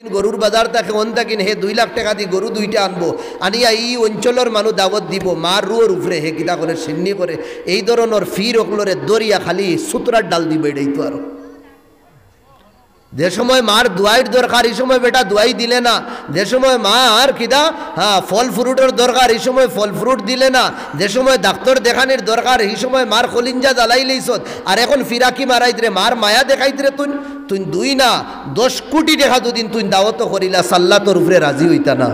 গরুর বাজার থাকে অন থাকিন হে 2 লাখ টাকা দি গরু দুইটা আনবো আনিয়া এই অঞ্চলের মানুষ দাওয়াত দিব মার রুয়ের উপরে হে কিতা করে সিন্নি করে এই ধরনের ফির ওগুলোরে দরিয়া খালি সুতরার ডাল দিবে এটাই তো আরো যে সময় মার দোয়াইর দরকার এই সময় বেটা দোয়াই দিলে না যে সময় মার কিদা হ্যাঁ ফল ফ্রুটের দরকার এই সময় ফল ফ্রুট দিলে না যে সময় ডাক্তার দেখানির দরকার এই সময় মার খলিঞ্জা জ্বালাই লইছত আর এখন ফিরাকি মারাইতরে মার মায়া দেখাইতরে তুই 2 না 10 কোটি টাকা দুদিন তুই দাওয়াত করিলা সাল্লাহ তোর উপরে রাজি হইতা না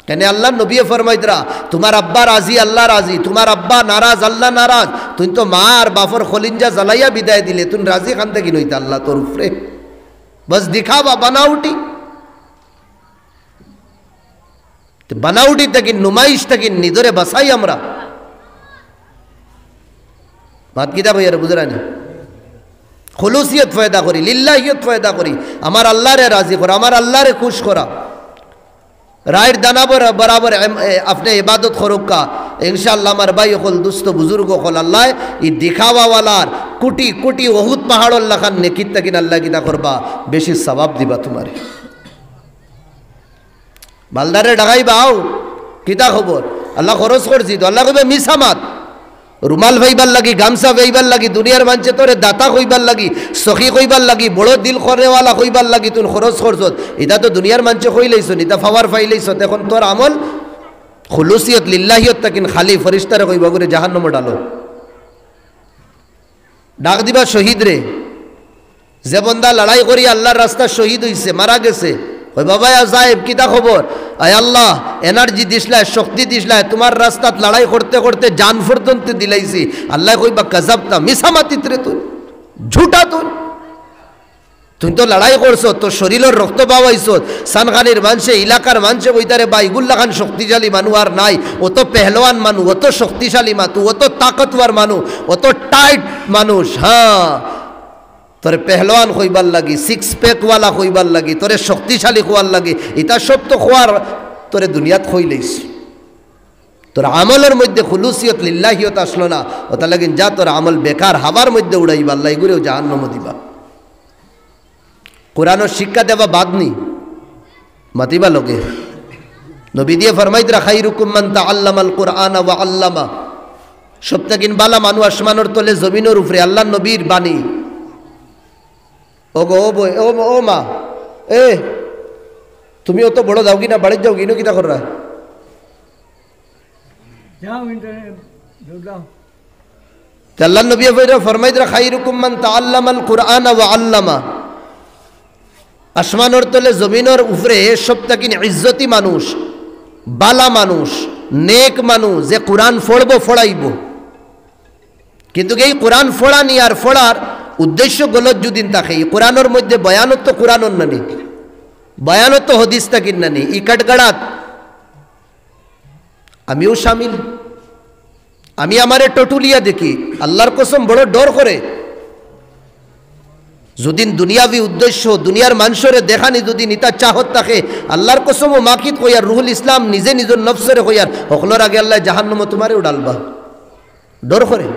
কেন আল্লাহ নবী ফরমাইতরা তোমার আব্বা রাজি আল্লাহ রাজি তোমার আব্বা নারাজ আল্লাহ নারাজ তুই তো মার বাফর খলিঞ্জা জ্বালাইয়া বিদায় দিলে তুই রাজি খান থেকে নইতা আল্লাহ তোর উপরে बस दिखावा बनावटी तक नुमाइश तक निदरे बसाई हमरा बात किता भैया बुझरानी खुलूसियत फायदा करी लिल्लाहियत फायदा करी हमार अल्लाह रे राजी करा हमार अल्लाह रे खुश करा राइट दाना बराबर अपने इबादत खरोक का इंशाअल्लाह हमार भाई खोल दोस्त बुजुर्ग खोल अल्लाह ये दिखावा वाला कोटी कोटी बहुत पहाड़ लखान नेकित तकिन अल्लाह किता करबा बेशी सवाब दिबा तुम्हारे मालदारे ढगाई बाओ किता खबर अल्लाह खरच करছি তো আল্লাহ কইবে মিছা মাত রুমাল ভাইবার লাগি গামছা ভাইবার লাগি দুনিয়ার মানছে তোরে দাতা কইবার লাগি সখী কইবার লাগি বড় দিল করেওয়ালা কইবার লাগি তুই খরচ করছত এটা তো দুনিয়ার মানছে কইলাইছ এটা ফাওয়ার ফাইলাইছ এখন তোর আমল খুলুসিয়ত লিল্লাহিয়ত তাকিন খালি ফেরেশতারে কইবা করে জাহান্নামে ডালো ডাক দিবা শহীদ রে যে বান্দা লড়াই করি আল্লাহর রাস্তা শহীদ হইছে মারা গেছে ওই বাবা সাহেব কিতা খবর আয় আল্লাহ এনার্জি দিছলাই শক্তি দিছলাই তোমার রাস্তাত লড়াই করতে করতে জান পর্যন্ত দিলাইছি আল্লাহ কইবা কাযাবতা মিছামাতিত রে তুই ঝুটা তুই তো লড়াই করছো তোর শরীরের রক্ত পাওয়াইছ সানখানির মানুষে এলাকার মানুষে কইতারে ভাই ইগুল্লা খান শক্তিশালী মানুষ আর নাই ও তো পেহলওয়ান মানুষ ও তো শক্তিশালী মানুষ ও তো তাকতওয়ার মানুষ ও তো টাইট মানুষ হ্যাঁ তোরে পেহলওয়ান হইবার লাগি সিক্স প্যাক ওয়ালা হইবার লাগি তোরে শক্তিশালী হওয়ার লাগি এটা সব তো হওয়ার তোরে দুনিয়াত হইলেইস তোর আমলের মধ্যে খুলুসিয়ত লিল্লাহিয়ত আসলো না ওটা লাগিন যা তোর আমল বেকার হাওয়ার মধ্যে উড়াইবা আল্লাহ এগুলোও জাহান্নামে দিবা কোরআনের শিক্ষা দেওয়া বাদ নি মাতিবা লোকে নবী দিয়ে ফরমাইতরা খাইরুকুম মান তাআল্লামাল কুরআনা ওয়া আল্লামা সবথেকিন বালা মানুষ আসমানের তলে জমিনের উপরে আল্লাহর নবীর বাণী ও গো ও মা এ তুমি অত বড় যাও কি না বাড়ি যাও কি কিতা কররা যাও ইন্টারনেট ঢুকলাম আল্লাহর নবী ফরমাইতরা খাইরুকুম মান তাআল্লামাল কুরআনা ওয়া আল্লামা আসমানের তলে জমিনের উপরে সবথেকিন ইজ্জতি মানুষ বালা মানুষ নেক মানুষ যে কোরআন পড়বো পড়াইব কিন্তু এই কোরআন পড়ানি আর পড়ার উদ্দেশ্য গলত যদি থাকে কোরআনের মধ্যে বয়ানত কোরআনের নানি বয়ানত হদিস তাকিন নানি ই কাটগাড়াত আমিও শামিল আমি আমারে টটুলিয়া দেখি আল্লাহর কসম বড় ডর করে যদি দুনিয়াবি উদ্দেশ্য দুনিয়ার মানুষরে দেখানি যদি নিতা চাহত থাকে আল্লাহর কসম ও মাকিত কইয়ার রুহুল ইসলাম নিজে নিজের নফসরে কইয়ার হকলর আগে আল্লাহ জাহান্নামে তোমারে উড়ালবা ডর করে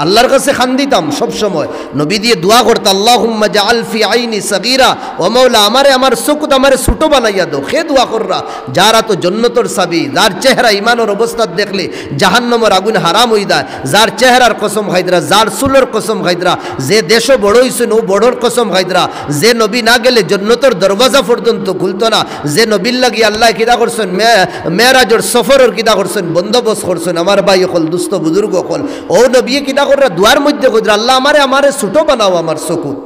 আল্লাহর কাছে খান দিতাম সব সময় নবী দিয়ে দোয়া করতে আল্লাহুম্মা জাআল ফি আইনি সাগীরা ও মাওলা আমারে আমার চোখত আমারে ছোট বানাইয়া দাও খে দোয়া কররা যারা তো জান্নাতের চাবি যার চেহারা ঈমানের অবস্থা দেখলে জাহান্নামের আগুন হারাম হই যায় যার চেহারার কসম খাইদরা যার চুলের কসম খাইদরা যে দেশ বড় হইছেন ও বড়র কসম খাইদরা যে নবী না গেলে জান্নাতের দরওয়াজা পর্যন্ত খুলতো না যে নবীর লাগি আল্লাহ কিদা করছেন মেরাজের সফরের কিদা করছেন বন্দোবস্ত করছেন আমার ভাই হল দুস্থ বুজুর্গ হল ও নবী কিদা দুয়ার মধ্যে কইরা আল্লাহ আমারে ছোট বানাও আমার চকুত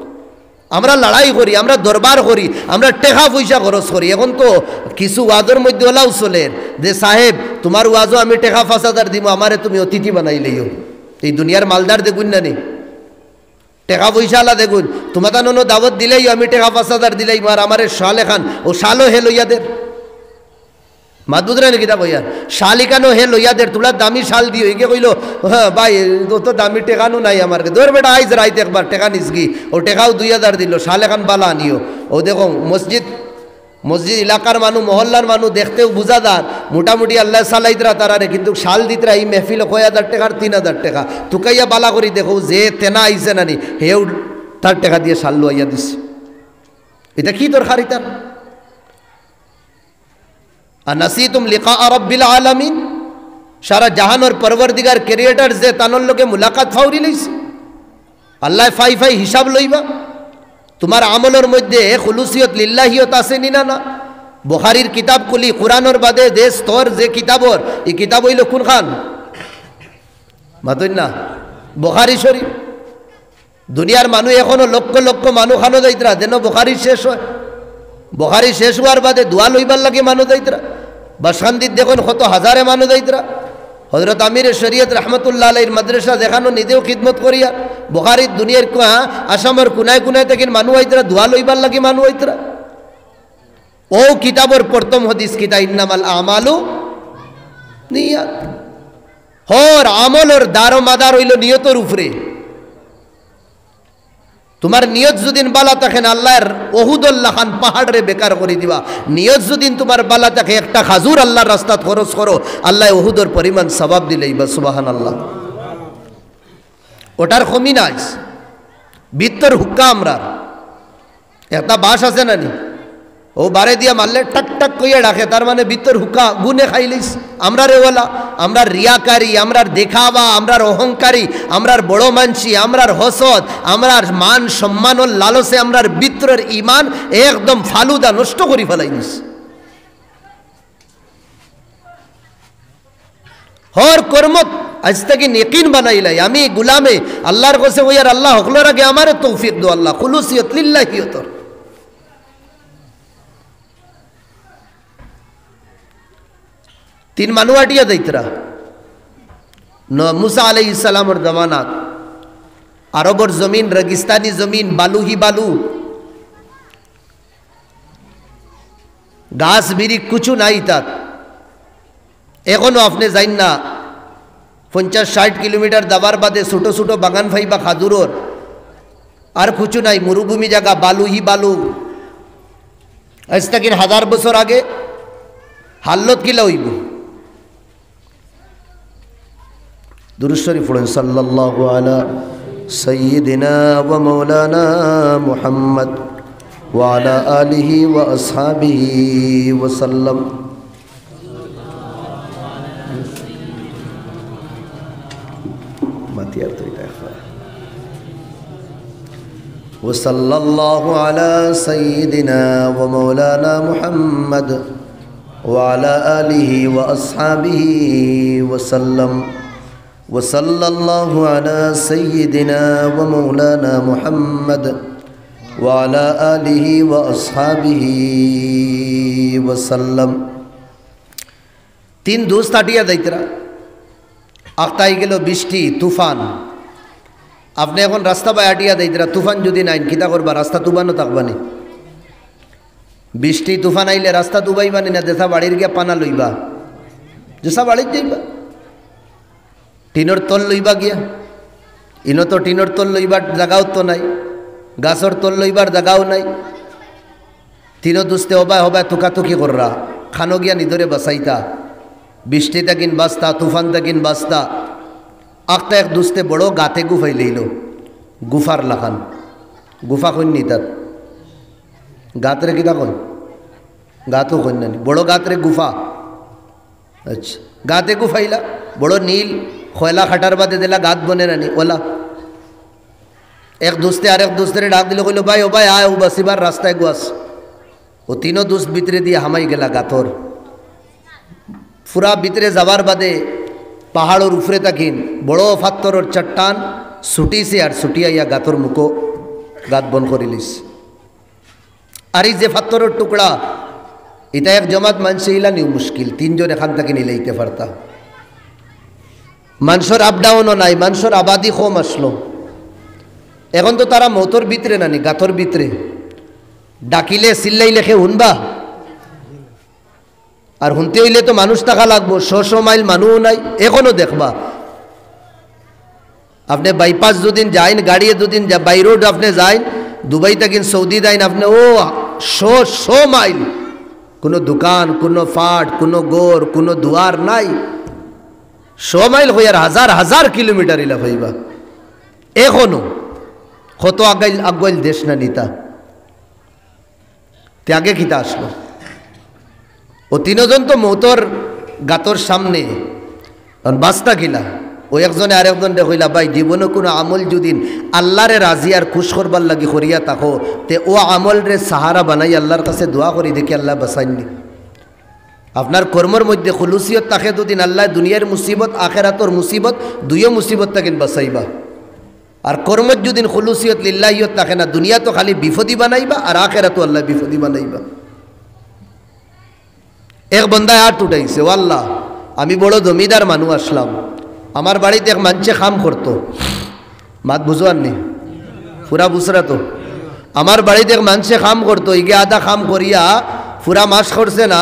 আমরা লড়াই করি আমরা দরবার করি আমরা টেকা পয়সা খরচ করি এখন তো কিছু ওয়াজের মধ্যে ওলাও চলে যে সাহেব তোমার ওয়াজও আমি টেকা 5,000 দিব আমারে তুমি অতিথি বানাই লইও এই দুনিয়ার মালদার দেখুন না নি টেকা পয়সা আলা দেখুন তোমার তানো দাওয়াত দিলেই আমি টেকা 5,000 দিলেই মার আমারে শালে খান ও শালো হে লইয়া দে মাদুদরা নাকি তা কইয়া শালিকানো হে লইয়াদের তোলা দামি শাল দিও একে কইল হ্যাঁ ভাই তো দামি টেকানো নাই আমার ধর বেটা আইজ রাইতে একবার টেকা নিসগি ও টেকাও 2,000 দিল শাল এখন বালা আনিও ও দেখো মসজিদ এলাকার মানুষ মহল্লার মানুষ দেখতেও বুঝাদার মোটামুটি আল্লাহ সালাইতরা তারারে কিন্তু শাল দিতরা এই মেহফিল 1,000 টাকার 3,000 টাকা তুকাইয়া বালা করি দেখো যে তেনা আইছে নানি হেউ তার টাকা দিয়ে শাল লইয়া দিছে এটা কি দরকার এটার? আনাসিতুম লিকা রাব্বিল আলামিন, সারা জাহানোর পরবর্তীগার ক্রিয়েটর যে তানোর লোকে মুলাকাত ফাউরি লইছে, আল্লাহ ফাই ফাই হিসাব লইবা। তোমার আমলের মধ্যে খুলুসিয়ত লিল্লাহিয়ত আছে নি না? না। বুখারীর কিতাব খুলি, কোরআনের বাদে যে স্তর যে কিতাবর, এই কিতাব হইল কোন খান? মাতই না, বুখারী শরীফ। দুনিয়ার মানুষ এখনো লক্ষ লক্ষ মানুষ খানো যাইতরা, যেন বুখারী শেষ হয়। বুখারী শেষ হওয়ার বাদে দোয়া লইবার লাগে মানুষ যাইতরা। বাসকান্দির দেখুন কত হাজারে মানুষ যাইতরা। হযরত আমির শরীয়ত রহমতুল্লাহ আলাইহির মাদ্রাসা দেখানো, নিজেও খিদমত করিয়া বুখারীর দুনিয়ার আসামের কোনায় কোনায় থেকে মানুষ আইতরা, দোয়া লইবার লাগে মানুষ আইতরা। ও কিতাবর প্রথম হাদিস কিতা ইন্নামাল আমালু নিয়াত। হর আমলর দারো মাদার হইল নিয়তর উপরে। তোমার নিয়ত যদিন বালা থাকেন, আল্লাহর ওহুদুল্লাহ খান পাহাড়ে বেকার করে দিবা। নিয়ত যদিন তোমার বালা থাকে, একটা খাজুর আল্লাহর রাস্তাত খরচ করো, আল্লাহ ওহুদর পরিমাণ সওয়াব দিলেইবা। সুবহানাল্লাহ। ওটার কমি নাই। বিত্তর হুক্কা আমরা একটা বাস আছে না নি, ও বারে দিয়া মারলে টাক টাক কইয়া ডাকে, তার মানে বিত্তর হুক্কা গুনে খাইলিস। আমরা রেওয়ালা, আমরা রিয়াকারী, আমরার দেখাবা, আমরার অহংকারী, আমরার বড় মানসি, আমরার হসদ, আমরার মান সম্মান ও লালসে আমরার বিত্তরের ইমান একদম ফালুদা নষ্ট করি ফেলাইনিস। হর কর্মত আজ থেকে নেকিন বানাইলাই, আমি গুলামে আল্লাহর কাছে ওই আর আল্লাহ হকলোর আগে আমারে তৌফিক দো আল্লাহ, খুলুসিয়ত লিল্লাহিয়ত। তিন মানুয়াটিয়া দৈতরা মুসা আলাইহিস সালামের জমানাত আরবর জমিন, রেগিস্তানি জমিন, বালুহি বালু, গাছ বিরি কিছু নাই তাত। এখনো আপনি যাইন না 50-60 কিলোমিটার দাবার বাদে ছোটো ছোটো বাগান ফাইবা খাজুরর, আর কিছু নাই, মরুভূমি জায়গা, বালুহি বালু। আজ থেকে 1000 বছর আগে হাল্লত কিলা হইব। দুরূদ শরীফ পড়েন, সাল্লাল্লাহু আলা সাইয়্যিদিনা ওয়া মাওলানা মুহাম্মদ ওয়া আলা আলিহি ওয়া আসহাবিহি ওয়া সাল্লাম। মাতিয়ার তো এটা ওয়া সাল্লাল্লাহু আলা সাইয়্যিদিনা ওয়া মাওলানা মুহাম্মদ ওয়া আলা আলিহি ওয়া আসহাবিহি ওয়া সাল্লাম। وصلى الله على سيدنا ومولانا محمد وعلى آله وأصحابه وسلم। তিন দোস্ত আটিয়া যাইতরা, আখতাই গেল বৃষ্টি তুফান। আপনি এখন রাস্তা বাই আটিয়া যাইতরা, তুফান যদি নাই কিতা করবা? রাস্তা তুবানো থাকবানি। বৃষ্টি তুফান আইলে রাস্তা তুবাইবানি না, যেসা বাড়ির গিয়া পানা লইবা, যেসা বাড়ির যাইবা। টিনর তল লইবা গিয়া, ইনো তো টিনর তল লইবার জাগাও তো নাই, গাছর তল লইবার জাগাও নাই। তিনো দুস্তে হবায় হবায় তুকাতুকি কররা, খানো গিয়া নিদরে বাসাইতা। বৃষ্টি তাকিন বাস্তা, তুফান তাকিন বাস্তা। আখতা এক দুস্তে বড় গাতে গুফাই লইল, গুফার লাখান। গুফা কইনি তার গাতরে কিতা কন? গাতও কন্যানি, বড় গাতরে গুফা। আচ্ছা, গাতে গুফাইলা, বড় নীল খয়লা খাটার বাদে দিলা গাত বনে নানি ওলা। এক দোস্তে আর এক দোস্তের ডাক দিল, কইল ভাই ও ভাই আয়, ও বাসিবার রাস্তায় গুয়াস। ও তিনও দোস্ত ভিতরে দিয়ে হামাই গেলা গাতর। ফুরা ভিতরে যাবার বাদে পাহাড়ের উপরে তাকিন বড় ফাত্তরের চট্টান ছুটিছে, আর ছুটিয়াইয়া গাতর মুখো গাত বন করিলিস। আর এই যে ফাত্তরের টুকরা, এটা এক জমাত মানুষ ইলা নিউ মুশকিল, তিনজন এখান থেকে নিলেইতে পারতা। মানুষের আপ ডাউনও নাই, মানুষের আবাদি কম আসলো। এখন তো তারা মতর ভিতরে নানি, গাতর ভিতরে। ডাকিলে চিল্লাই লেখে শুনবা, আর শুনতে হইলে তো মানুষ থাকা লাগবো। 100 মাইল মানুষ নাই, এখনো দেখবা। আপনি বাইপাস যদিন যাইন, গাড়িয়ে যদিন বাই রোড আপনি যাইন, দুবাই থাকেন সৌদি যাইন, আপনি ও 100 মাইল কোনো দোকান, কোনো ফাট, কোনো গোর, কোনো দুয়ার নাই। 100 মাইল হইয়ার 1000 কিলোমিটার ইলা হইবা। এখনো কত আগাইল দেশ না নিতা। ত্যাগে কিতা আসলো ও তিনজন তো মৌতর গাতর সামনে বাস্তা কিলা ও একজনে আরেকজনরে কইলা ভাই জীবনে কোনো আমল যদি আল্লাহরে রাজি আর খুশ করবার লাগি করিয়া থাকো তে ও আমল রে সাহারা বানাই আল্লাহর কাছে দোয়া করি দেখি আল্লাহ বাঁচাইনি আপনার কর্মর মধ্যে খুলুসিয়ত থাকে দুদিন আল্লাহ দুনিয়ার মুসিবত আখেরাতর মুসিবত দুইও মুসিবত তাকে বাঁচাইবা আর কর্মর যদি খুলুসিয়ত লিল্লাহিয়ত থাকে না দুনিয়া তো খালি বিপদী বানাইবা আর আখেরাতো আল্লাহ বিপদী বানাইবা এক বন্দায় হাত উঠাইছে ও আল্লাহ আমি বড় জমিদার মানুষ আসলাম আমার বাড়িতে এক মানুষে কাম করতো মাত বুঝবার নেই পুরা বুসরা তো আমার বাড়িতে এক মানুষে কাম করতো ইগে আধা কাম করিয়া পুরা মাস করছে না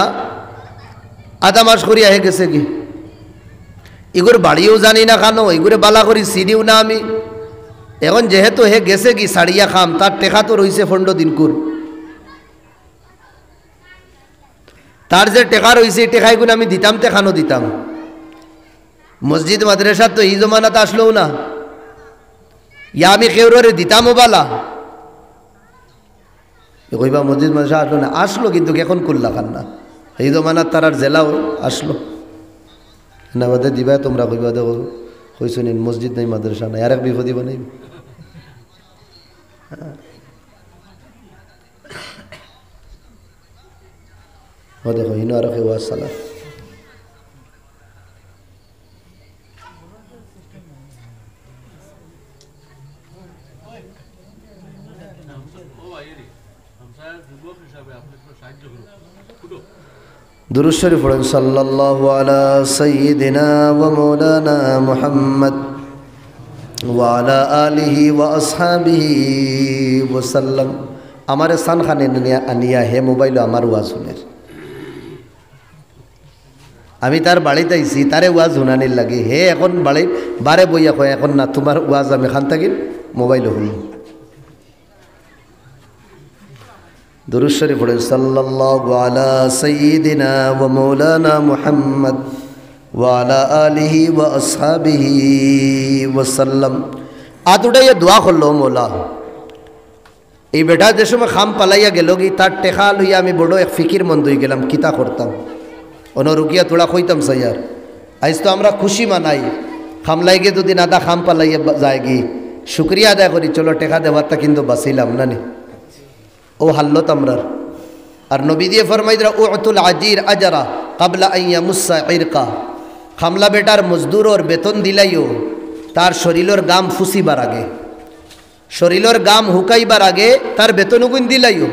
আধা মাস করিয়া হে গেছে কি এগুর বাড়িও জানি না খানো এগুরে বালা করি চিনিও না আমি এখন যেহেতু হে গেছে কি সারিয়া খাম তার টেকা তো রয়েছে 15 দিন কুর তার যে টেকা রয়েছে টেকাই গুণ আমি দিতাম টেকানো দিতাম মসজিদ মাদ্রাসা তো এই জমানাতে আসলেও না ইয়া আমি কেউরে দিতামও বালা কইবা মসজিদ মাদ্রাসা আসলো না আসলো কিন্তু এখন করলা খান না এই জমানার তার আর জেলাও আসলো না বাদে দিবা তোমরা কইবা দেখো কইছো নিন মসজিদ নাই মাদ্রাসা নাই আর এক বিপদী বানাই ও দেখো ইনো আর কেউ সালা দুরূদ শরীফ পড়েন সাল্লাল্লাহু আলা সাইয়্যিদিনা ওয়া মাওলানা মুহাম্মদ ওয়া আলা আলিহি ওয়া আসহাবিহি ওয়া সাল্লাম আমারে সানখানে আনিয়া হে মোবাইল আমার ওয়াজ শুনের আমি তার বাড়িতে আইছি তারে ওয়াজ শুনানির লাগে হে এখন বাড়ি বারে বইয়া কয় এখন না তোমার ওয়াজ আমি খান থাকিম মোবাইল শুনি দুরূদ শরীফ পড়েন সাল্লাল্লাহু আলা সাইয়্যিদিনা ওয়া মাওলানা মুহাম্মদ ওয়া আলা আলিহি ওয়া আসহাবিহি ওয়া সাল্লাম আদুড়াইয়া দোয়া করলো মোলা এই বেটা যে সময় খাম পালাইয়া গেল কি তার টেকা লইয়া আমি বড় এক ফিকির মন্দ হয়ে গেলাম কিতা করতাম অনরুকিয়া তোড়া কইতাম সাইয়ার আজ তো আমরা খুশি মানাই খাম লাইগে দুদিন আদা খাম পালাইয়া যায় গি শুক্রিয়া আদায় করি চলো টেকা দেওয়ারটা কিন্তু বাঁচিলাম না নি ও হাল্লত আমরার আর নবী দিয়ে ফরমাইদরা উতুল আজির আজরা কাবলা আইয়া মুসা ইরকা খামলা বেটার মজদুর ওর বেতন দিলাইও তার শরীরের গাম ফুসিবার আগে শরীরের গাম হুকাইবার আগে তার বেতন উগুন দিলাইও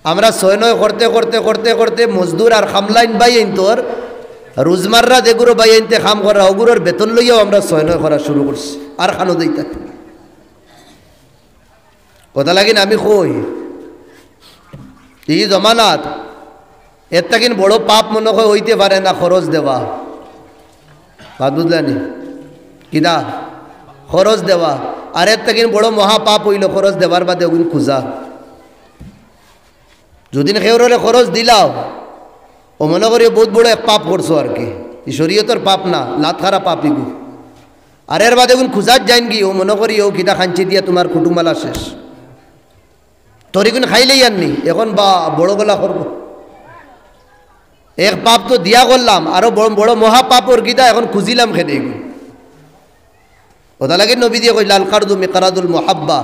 আমরা সয়নয় করতে করতে করতে করতে মজদুর আর খামলাইন বাইন তোর রোজমাররা যেগুলো বাইনতে খাম করা ওগুলোর বেতন লইয়াও আমরা সয়নয় করা শুরু করছি আর খানো দিইতা কথা লাগিন আমি কই এই জমানাত এর তাকিন বড় পাপ মনে হয় হইতে পারে না খরচ দেওয়া বাদ বুঝলানি কিনা খরচ দেওয়া আর এর তাকিন বড় মহা পাপ হইল খরচ দেওয়ার বাদে ওগুন খুঁজা যদি খেউরে খরচ দিলাও ও মনে করি বহুত বড় এক পাপ করছো আর কি শরীয়তর পাপ না লাত খারা পাপ ইগু আর এর বাদে ওগুন খুঁজাত যাইন কি ও মনে করি ও কিতা খাঞ্চি দিয়া তোমার কুটুমালা শেষ তোর এগুন খাইলেই আননি এখন বা বড় গলা করব এক পাপ তো দিয়া করলাম আরো বড় বড় মহা পাপ ওর গীতা এখন খুঁজিলাম খেতে এগুন ওটা লাগে নবী দিয়ে কই লাল কারদু মিকারাদুল মুহাব্বা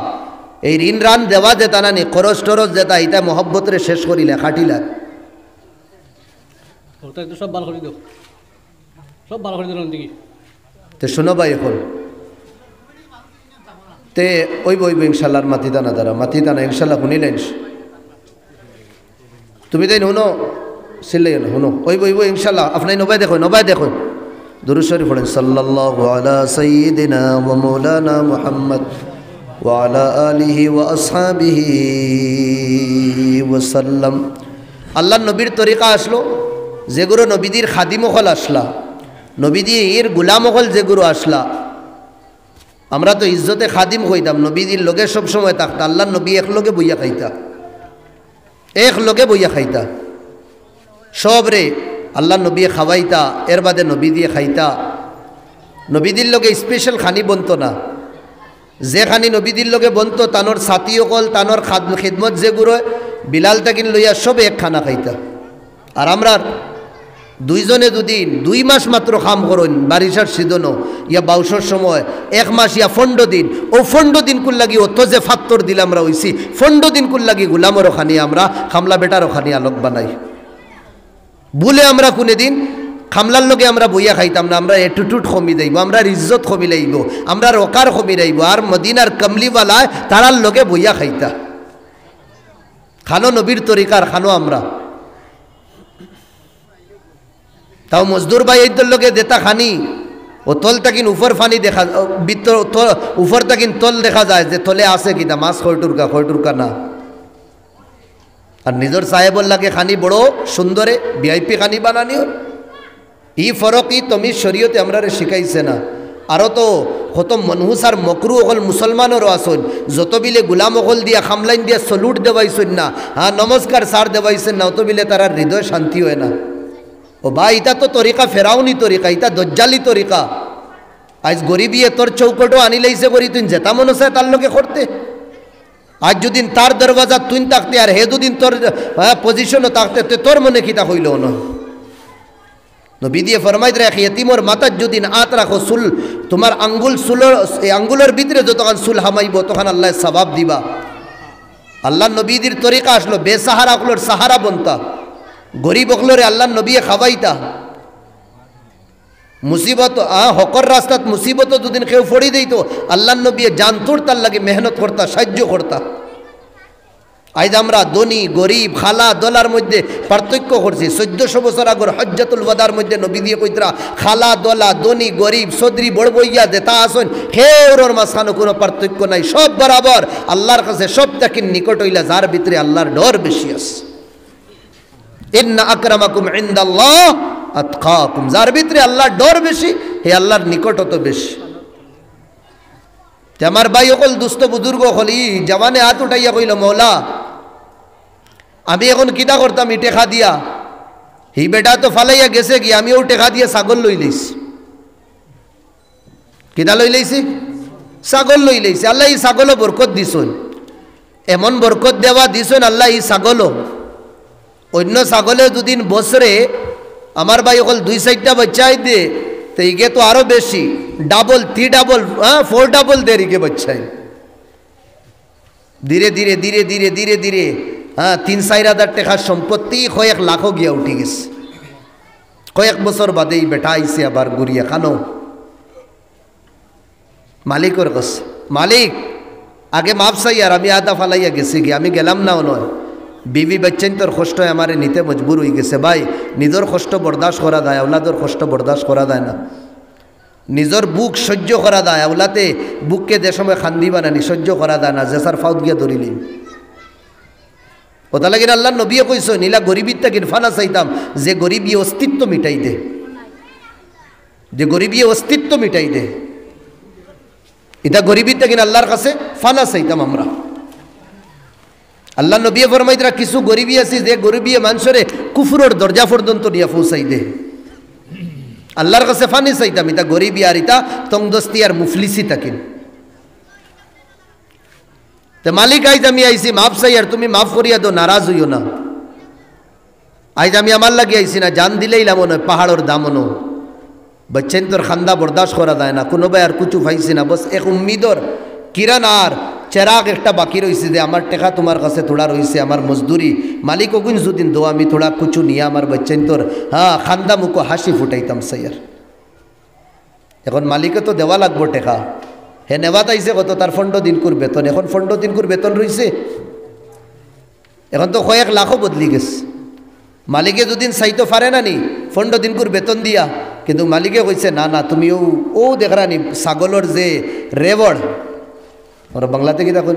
এই ঋণ রান দেওয়া যেতা না নি খরচ টরচ যেতা এটা মহব্বতরে শেষ করিলে খাটিলা সব ভালো করে দাও সব ভালো করে দিলাম দেখি তে শোনো ভাই এখন তে ওইব ইনশাল্লাহ মাতিদানা দ্বারা মাতিদানা ইনশাল্লাহ শুনিলেন তুমি তাই শুনো সিল্লাই না শুনো ওইব ইনশাল্লাহ আপনার নবাই দেখো দুরূদ শরীফ পড়েন সাল্লাল্লাহু আলা সাইয়্যিদিনা ওয়া মাওলানা মুহাম্মদ ওয়া আলা আলিহি ওয়া আসহাবিহি ওয়া সাল্লাম আল্লাহর নবীর তরিকা আসলো যেগুলো নবীদের খাদিম হল আসলা নবীদের গুলাম হল যেগুলো আসলা আমরা তো ইজ্জতে খাদিম কইতাম নবীদের লগে সবসময় থাকতা আল্লাহর নবী এক লগে বইয়া খাইতা সব রে আল্লাহর নবী খাওয়াইতা এর বাদে নবী দিয়ে খাইতা নবীদের লগে স্পেশাল খানি বনতো না যে খানি নবীদের লগে বনতো তানোর সাথী অকল তানোর খিদমত যেগুলো বিলাল তাকিন লইয়া সবে এক খানা খাইতা। আর আমরা দুইজনে দুদিন 2 মাস মাত্র কাম করুন বারিশার সিজনও ইয়া বাউসর সময় 1 মাস ইয়া 15 দিন, ও 15 দিন কুল লাগি অত যে ফাত্তর দিলাম আমরা হইছি 15 দিন কুল লাগি গুলামরও খানি আমরা খামলা বেটারও খানি আলোক বানাই বলে আমরা কোনে দিন খামলার লগে আমরা বইয়া খাইতাম না। আমরা এটুটুট কমি যাইব, আমরা ইজ্জত কমি লাইব, আমরা রকার কমি যাইব। আর মদিনার কমলিওয়ালায় তারার লগে বইয়া খাইতা খানো নবীর তরিকার খানো আমরা। তাও মজদুর ভাই এইদের লগে দেতা খানি ও তল তাকিন উপর ফানি দেখা ভিতর উপর তাকিন তল দেখা যায় যে তলে আছে কিনা মাছ খয়টুরকা না। আর নিজের সাহেবর লাগে খানি বড় সুন্দরে ভিআইপি খানি বানানিও ই ফরক ই তুমি শরীয়তে আমরা শিখাইছে না। আরও তো কত মনহুস আর মকরু অকল মুসলমানেরও আসন যত বিলে গুলাম অকল দিয়া খামলাইন দিয়া সলুট দেওয়াইছেন না, হ্যাঁ নমস্কার সার দেওয়াইছেন না, অত বিলে তার হৃদয় শান্তি হয় না। ও ভাই ইটা তো তরিকা ফেরাউনি তরিকা, ইটা দজ্জালি তরিকা। আজ গরিবিয়ে তোর চৌকটও আনি লাইছে করি তুই যেটা মনে হয় তার লোকে করতে। আজ যদিন তার দরওয়াজা তুই থাকতে আর হে দুদিন তোর পজিশনও থাকতে তোর মনে কিতা হইল না। নবী দিয়ে ফরমাইত রাখি এতিমর মাতার যদিন আত রাখো সুল তোমার আঙ্গুল সুলোর আঙ্গুলের ভিতরে যতক্ষণ সুল হামাইব তখন আল্লাহ সবাব দিবা। আল্লাহ নবীদের তরিকা আসলো বেসাহারা অকলোর সাহারা বনতা, গরিব অকলোরে আল্লাহ নবী খাওয়াইতা। মুসিবত হকর রাস্তাত মুসিবত দুদিন কেউ ফড়ি দিত আল্লাহ নবী জানতুর তার লাগে মেহনত করতা সাহায্য করতা। আজ আমরা ধনী গরিব খালা দলার মধ্যে পার্থক্য করছি। 1400 বছর আগর হজ্জাতুল ওয়াদার মধ্যে নবী দিয়ে কইতরা খালা দলা ধনী গরিব সদরি বড় বইয়া দেতা আসন হেওর মাঝখানে কোনো পার্থক্য নাই, সব বরাবর আল্লাহর কাছে সব থেকে নিকট হইলা যার ভিতরে আল্লাহর ডর বেশি আছে। ইন্না আকরামাকুম ইনদাল্লাহ আতকাকুম, যার ভিতরে আল্লাহর ডর বেশি হে আল্লাহর নিকটতা বেশি। আমার ভাই অকল দুস্থ বুজুর্গ হলি জওয়ানে হাত উঠাইয়া কইল মৌলা আমি এখন কিতা করতাম ই টেকা দিয়া, হি বেটা তো ফালাইয়া গেছে কি আমিও টেকা দিয়ে ছাগল লই লইছি। কিতা লই লইছি? ছাগল লই লইছি। আল্লাহ এই ছাগলও বরকত দিছন, এমন বরকত দেওয়া দিছন আল্লাহ এই ছাগলও। অন্য ছাগলে দুদিন বছরে আমার ভাই অকল 2-4টা বাচ্চাই দে তো ইগে তো আরো বেশি ডাবল 3 ডাবল 4 ডাবল দেরি কে বাচ্চাই। ধীরে ধীরে ধীরে ধীরে ধীরে ধীরে 3-4 হাজার টাকার সম্পত্তি কয়েক লাখও গিয়া উঠে গেছে। কয়েক বছর বাদেই বেটা আইসে আবার গুড়িয়া খানো মালিকর কাছে, মালিক আগে মাপ চাই আর আমি আদা ফালাইয়া গেছি গিয়ে আমি গেলাম না নয়, বিবি বাচ্চাইন তোর কষ্ট আমারে নিতে মজবুর হয়ে গেছে। ভাই নিজের কষ্ট বরদাস্ত করা যায়, আওলাদর কষ্ট বরদাস্ত করা যায় না, নিজের বুক সহ্য করা যায়, আওলাতে বুককে যে সময় খান্দি বানানি সহ্য করা যায় না, জেসার ফাউত গিয়া ধরিলি ওটা লাগিন আল্লাহ নবীও কইস নীলা গরিবিরটা গিরফানা চাইতাম যে গরিবী অস্তিত্ব মিটাই দে, যে গরিবী অস্তিত্ব মিটাই দে, এটা গরিবিরটা কিনা আল্লাহর কাছে ফানা চাইতাম আমরা। আল্লাহ নবী ফরমাইতরা কিছু গরিবী আছে যে গরিবী মানুষরে কুফুরের দরজা পর্যন্ত নিয়ে পৌঁছাই দে, আল্লাহর কাছে ফানি চাইতাম। এটা গরিবী আর এটা তংদস্তি আর মুফলিসি থাকিন। তো মালিক আইজ আমি আইছি মাফ চাই আর তুমি মাফ করিয়া দো, নারাজ হইও না। আইজ আমি আমার লাগে আইছি না, জান দিলেই লামো নয় পাহাড়ের দামনো বাচ্চাইন তোর খান্দা বরদাস্ত করা যায় না, কোনো ভাই আর কুচু পাইছি না, বস এক উম্মিদর কিরান আর চেরাগ একটা বাকি রয়েছে যে আমার টেকা তোমার কাছে থোড়া রয়েছে, আমার মজদুরি মালিক ওগুন যদিন দো আমি থোড়া কুচু নিয়ে আমার বাচ্চাইন তোর খান্দা মুখো হাসি ফুটাইতাম সাইয়ার। এখন মালিকে তো দেওয়া লাগবো টেকা, হে নেওয়া তাইছে কত তার 15 দিন করে বেতন, এখন 15 দিন করে বেতন রয়েছে, এখন তো কয়েক লাখও বদলি গেছে। মালিকে দুদিন চাইতে পারে না নি 15 দিন করে বেতন দিয়া, কিন্তু মালিকে কইছে না না তুমি ও দেখরানি ছাগলের যে রেবড় ওরা বাংলাতে কি দেখুন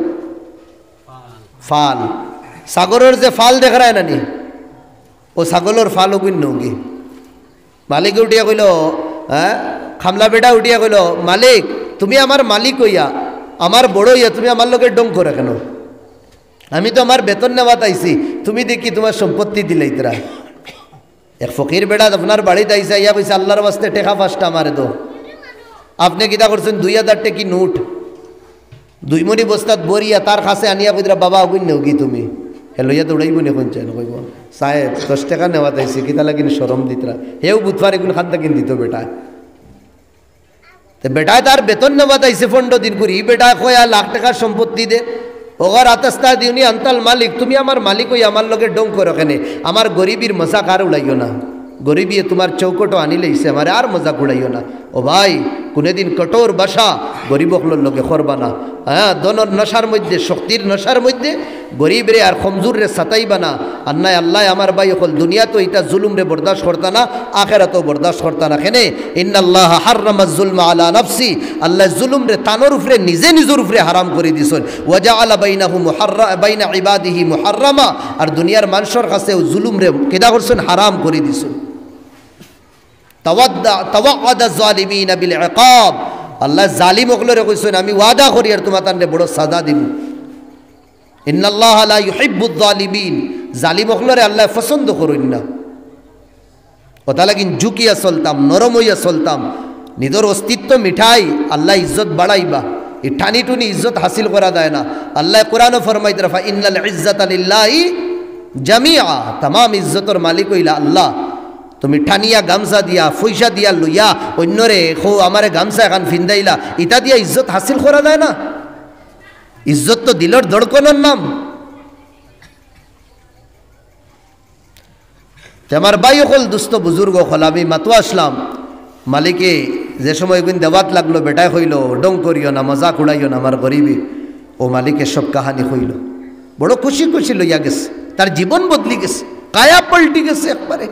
ফাল, ছাগলের যে ফাল দেখরায় না নি ও ছাগলের ফাল ওগুন নৌকি। মালিকে উঠিয়া কইল খামলা বেটা উঠিয়া কইল মালিক তুমি আমার মালিক হইয়া আমার বড় হইয়া তুমি আমার লোকের ডং করে কেন? আমি তো আমার বেতন নেওয়া তাইছি, তুমি দেখি তোমার সম্পত্তি দিলে ইতরা। এক ফকির বেড়া আপনার বাড়িতে আইসা ইয়া কইছে আল্লাহর বাস্তে টেকা 5টা আমারে দো। আপনি কিতা করছেন 2000 টাকি নোট 2 মনি বস্তাত বরিয়া তার কাছে আনিয়া কইরা বাবা ওগুন নেও কি তুমি হে লইয়া দৌড়াইব নি কোন চাই কইব সাহেব 10 টাকা নেওয়া তাইছে কিতা লাগিন শরম দিতরা হেও বুধবার এগুন খাদ্য কিন দিত বেটা তে বেটায় তার বেতন নেওয়া তাইছে 15 দিন করি বেটায় কয়া লাখ টাকার সম্পত্তি দে ওগর আতস্তা দিউনি আন্তাল মালিক তুমি আমার মালিক হই আমার লগে ডং করো কেনে আমার গরিবীর মজাক আর উড়াইও না গরিবী তোমার চৌকটো আনি লইছে আমারে আর মজাক উড়াইও না ও ভাই কোনদিন কঠোর বাসা গরিবকলোর লগে করবা না হ্যাঁ দনর নশার মধ্যে শক্তির নশার মধ্যে গরিবরে আর কমজোর রে সাতাইবা না আর নাই আল্লাহ আমার ভাই হল দুনিয়া তো এটা জুলুম রে বরদাস্ত করতা না আখেরাতও বরদাস্ত করতা না কেনে ইন্নাল্লাহ হাররামা যুলমা আলা নাফসি আল্লাহ জুলুম রে তানোর উপরে নিজে নিজের উপরে হারাম করে দিছেন ওয়াজআলা বাইনাহু বাইনা ইবাদিহি মুহাররামা আর দুনিয়ার মানুষের কাছে জুলুম রে কেদা করছেন হারাম করে দিছেন তাওয়াদা যালিমিনা বিল ইকাব আল্লাহ জালিম ওগুলোরে কইছেন আমি ওয়াদা করি আর তোমার তানরে বড় সাজা দিব ইন্নাল্লাহ লা ইউহিব্বুয যালিমিন জালিম ওগুলোরে আল্লাহ পছন্দ করেন না কথা লাগিন ঝুঁকিয়া চলতাম নরম হইয়া চলতাম নিজের অস্তিত্ব মিঠাই আল্লাহ ইজ্জত বাড়াইবা এই টানি টুনি ইজ্জত হাসিল করা যায় না আল্লাহ কোরআনও ফরমাইতে রাফা ইন্নাল ইজ্জাতা লিল্লাহি জামিআ तमाम ইজ্জতের মালিক হইলা আল্লাহ তুমি ঠানিয়া গামছা দিয়া পয়সা দিয়া লইয়া অন্যরে খো আমারে গামছা এখন ফিন্দাইলা ইটা দিয়া ইজ্জত হাসিল করা যায় না ইজ্জত তো দিলর ধড়কনের নাম আমার ভাই হল দুস্থ বুজুর্গ হল আমি মাতো আসলাম মালিকে যে সময় একদিন দেওয়াত লাগলো বেটায় হইল ডং করিও না মজাক উড়াইও না আমার গরিবী ও মালিকের সব কাহানি হইল বড় খুশি খুশি লইয়া গেছে তার জীবন বদলি গেছে কায়া পাল্টি গেছে একবারে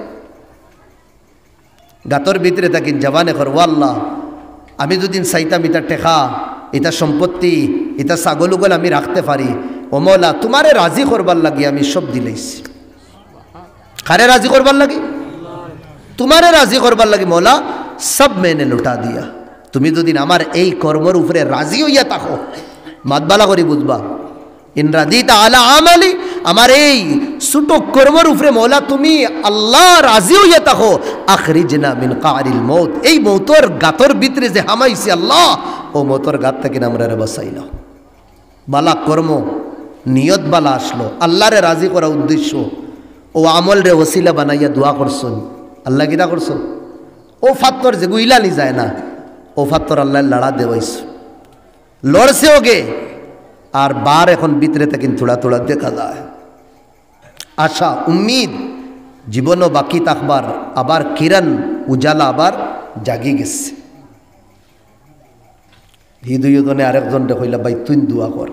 গাতর ভিতরে থাকি জবানে কর আল্লাহ আমি দুদিন চাইতাম ইটা টেকা ইটা সম্পত্তি ইটা ছাগল উগল আমি রাখতে পারি ও মৌলা তোমারে রাজি করবার লাগি আমি সব দিলেইছি কারে রাজি করবার লাগি তোমারে রাজি করবার লাগি মৌলা সব মেনে লুটা দিয়া তুমি দুদিন আমার এই কর্মর উপরে রাজি হইয়া থাকো মাতবালা করি বুঝবা ইন রাদিতা আলা আমালি আমার এই ছোট কর্মর উপরে মৌলা তুমি আল্লাহ রাজি হইয়া থাকো আখরিজনা মিন কারিল মউত এই মৌতর গাতর ভিতরে যে হামাইছি আল্লাহ ও মৌতর গাত থেকে আমরা বাঁচাইলাম বালা কর্ম নিয়ত বালা আসলো আল্লাহরে রাজি করা উদ্দেশ্য ও আমল রে ওসিলা বানাইয়া দোয়া করছেন আল্লাহ কিনা করছেন ও ফাত্তর যে গুইলানি যায় না ও ফাত্তর আল্লাহ লড়া দেওয়াইছ লড়ছেও গে আর বার এখন ভিতরে থেকে থোড়া থোড়া দেখা যায় আশা উম্মিদ জীবনও বাকি থাকবার আবার কিরণ উজালা আবার জাগি গেছে হি দুইজনে আরেকজনটা কইলা ভাই তুই দোয়া কর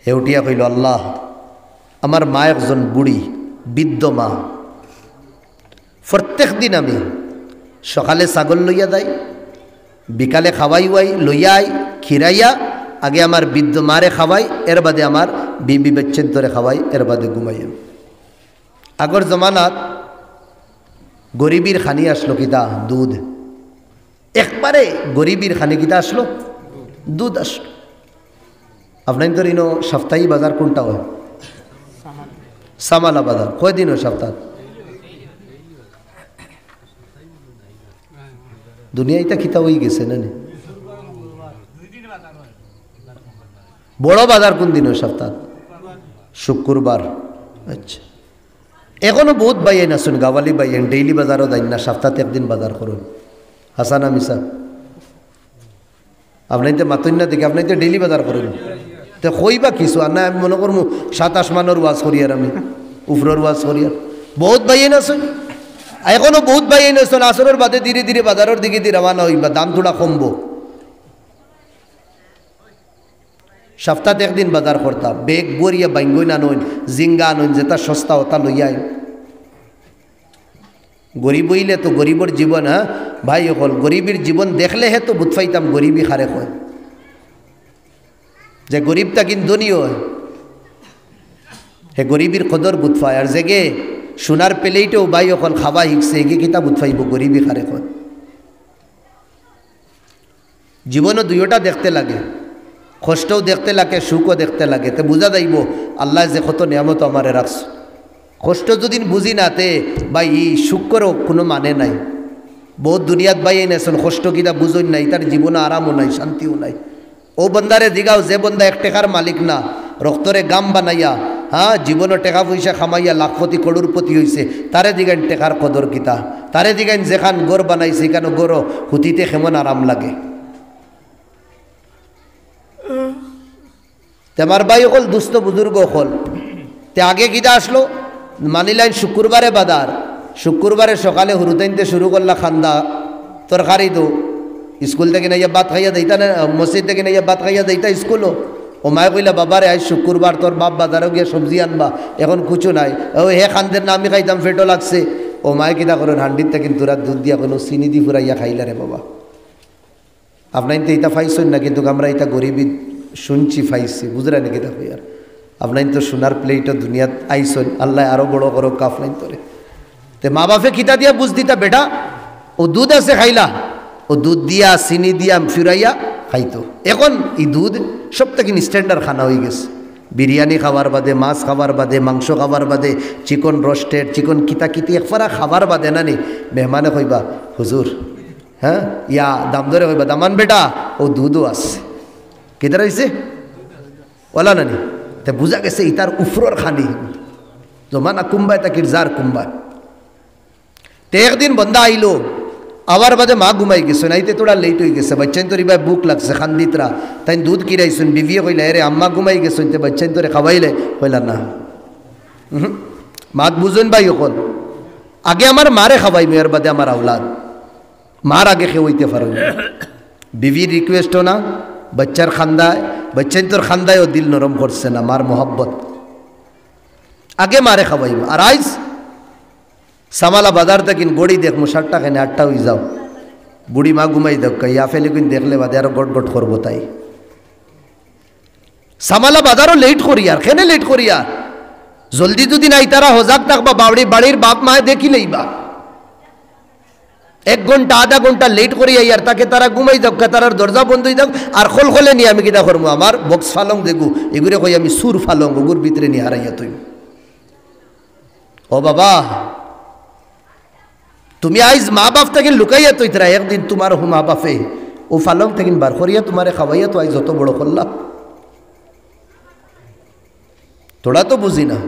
হেউটিয়া কইল আল্লাহ আমার মা একজন বুড়ি বৃদ্ধ মা প্রত্যেক দিন আমি সকালে ছাগল লইয়া যাই বিকালে খাওয়াই ওয়াই লইয়া আই খিরাইয়া আগে আমার বৃদ্ধ মারে খাওয়াই এর বাদে আমার বিবি বেচ্ছেন্তরে খাওয়াই এর বাদে ঘুমাই আগর জমানাত গরিবীর খানি আসলো কিতা দুধ একবারে গরিবীর খানি কিতা আসলো দুধ আসলো আপনার তো ইনো সপ্তাহী বাজার কোনটা হয় সামালা বাজার কয়দিন হয় সপ্তাহ দুনিয়াটা খিতা হয়ে গেছে না বড় বাজার কোন দিন হয় সপ্তাহ শুক্রবার আচ্ছা এখনো বহুত বাইন আসুন গাওয়ালি বাইন ডেইলি বাজারও দেন না সপ্তাহে একদিন বাজার করুন হাসানা মিসা আপনার তো মাতন না দেখি আপনি তো ডেইলি বাজার করুন তো কইবা কিছু আর না আমি মনে করবো 27 মানের ওয়াজ করি আর আমি উফরের ওয়াজ করি আর বহুত বাইন আসুন এখনো বহুত বাইন আসুন আসরের বাদে ধীরে ধীরে বাজারের দিকে দিয়ে রওনা হইবা দাম থোড়া কমবো সপ্তাহে একদিন বাজার করতাম বেগ বরিয়া বাইঙ্গই না নইন জিঙ্গা নইন যেটা সস্তা ওটা লইয়াই গরিব হইলে তো গরিবর জীবন হ্যাঁ ভাই হল গরিবের জীবন দেখলে হে তো বুঝ পাইতাম গরিবই খারে হয় যে গরিবটা কিন্তু ধনী হয় হে গরিবের কদর বুঝ পায় আর জেগে সোনার পেলেইটেও ভাই হল খাওয়া শিখছে এগে কিতা বুঝ পাইব গরিবই খারে হয় জীবনও দুইটা দেখতে লাগে কষ্টও দেখতে লাগে সুখও দেখতে লাগে তো বুঝা যাইব আল্লাহ যে কত নিয়ামত আমারে রাখছ কষ্ট যদি বুঝি না তে ভাই ই সুখরও কোনো মানে নাই বহুত দুনিয়াত ভাই এনেছেন কষ্ট কিনা বুঝই নাই তার জীবনে আরামও নাই শান্তিও নাই ও বন্দারে দিগাও যে বন্দা 1 টাকার মালিক না রক্তরে গাম বানাইয়া হ্যাঁ জীবনও টেকা পয়সা খামাইয়া লাখপতি করোড়পতি হয়েছে, তারে দিগান টেকার কদর কিতা, তারে দিগান যেখান গড় বানাইছে এখানে গড় হুতিতে কেমন আরাম লাগে। তেমার ভাই অকল দুস্থ বুজুর্গ অকল তে আগে কিতা আসলো মানিলাইন শুক্রবারে বাদার, শুক্রবারে সকালে হুরুতাইনতে শুরু করলা খান্দা তরকারি তো স্কুল থেকে নাইয়া ভাত খাইয়া দিতা না, মসজিদ থেকে নাইয়া ভাত খাইয়া দিতা স্কুলও। ও মায়ে কইলা বাবারে আজ শুক্রবার তোর বাপ বাজারও গিয়া সবজি আনবা, এখন কুচু নাই। ও হে খান্দের না আমি খাইতাম ফেটো লাগছে। ও মায়ে কিতা করেন হান্ডির থেকে তোরা দুধ দিয়া কোনো চিনি দি ফুরাইয়া খাইলা রে বাবা। আপনার তো এটা ফাইছেন না, কিন্তু আমরা এটা গরিবী শুনছি ফাইছি, বুঝরা নাকি দেখো আর আপনার তো সোনার প্লেটও দুনিয়াত আইসন, আল্লাহ আরো বড় করো কাফলাইন তোরে। তে মা বাপে কিতা দিয়া বুঝ দিতা বেটা ও দুধ আছে খাইলা, ও দুধ দিয়া চিনি দিয়া ফিরাইয়া খাইতো। এখন এই দুধ সব থেকে স্ট্যান্ডার্ড খানা হয়ে গেছে। বিরিয়ানি খাবার বাদে, মাছ খাবার বাদে, মাংস খাবার বাদে, চিকন রোস্টেড, চিকন কিতা কিতি একফারা খাবার বাদে না নি মেহমানে কইবা হুজুর হ্যাঁ ইয়া দাম ধরে কইবা দামান বেটা ও দুধও আছে কেদার হয়েছে ওলা নানি। তে বুঝা গেছে ইতার উফরর খানি জমানা কুম্বায় তাকির যার কুম্বায়। তে একদিন বন্দা আইলো আবার বাদে মা ঘুমাই গেছে, নাইতে তোরা লেট হয়ে গেছে, বাচ্চান তোর এবার বুক লাগছে খান্দিতরা, তাই দুধ কিরাইছুন। বিবিয়ে কইলা এরে আম্মা ঘুমাই গেছেন, তে বাচ্চান তোরে খাওয়াইলে কইলা না মাত বুঝুন ভাই অকল আগে আমার মারে খাওয়াই মেয়ের বাদে আমার আওলাদ, মার আগে খেয়ে পারো। বিবির রিকোয়েস্টও না, বাচ্চার খান্দায়, বাচ্চান তোর খান্দায়ও দিল নরম করছে না, মার মোহব্বত আগে মারে খাওয়াইব। আর আইস সামালা বাজার থেকে গড়ি দেখমু 7 টাকা 8টা হয়ে যাও, বুড়ি মা ঘুমাই দেখ ইয়া ফেলে কিন দেখলে বাদে আরো গট গট করবো। তাই সামালা বাজারও লেট করি আর কেনে লেট করি আর জলদি যদি নাই তারা হজাক থাকবা, বাড়ির বাপ মায়ে দেখিলেই বা 1 ঘন্টা আধা ঘন্টা লেট করি আর তাকে তারা ঘুমাই যাক, তারার দরজা বন্ধ হয়ে যাক। আর খোল খোলে নিয়ে আমি কিনা করবো আমার বক্স ফালং দেখু এগুলো কই আমি সুর ফালং ওগুর ভিতরে নিয়ে হারাইয়া তুই। ও বাবা তুমি আইজ মা বাপ থেকে লুকাইয়া তো ইতরা, একদিন তোমার হো মা বাপে ও ফালং থেকে বার করিয়া তোমারে খাওয়াইয়া তো আইজ যত বড় করলা। তোরা তো বুঝি না।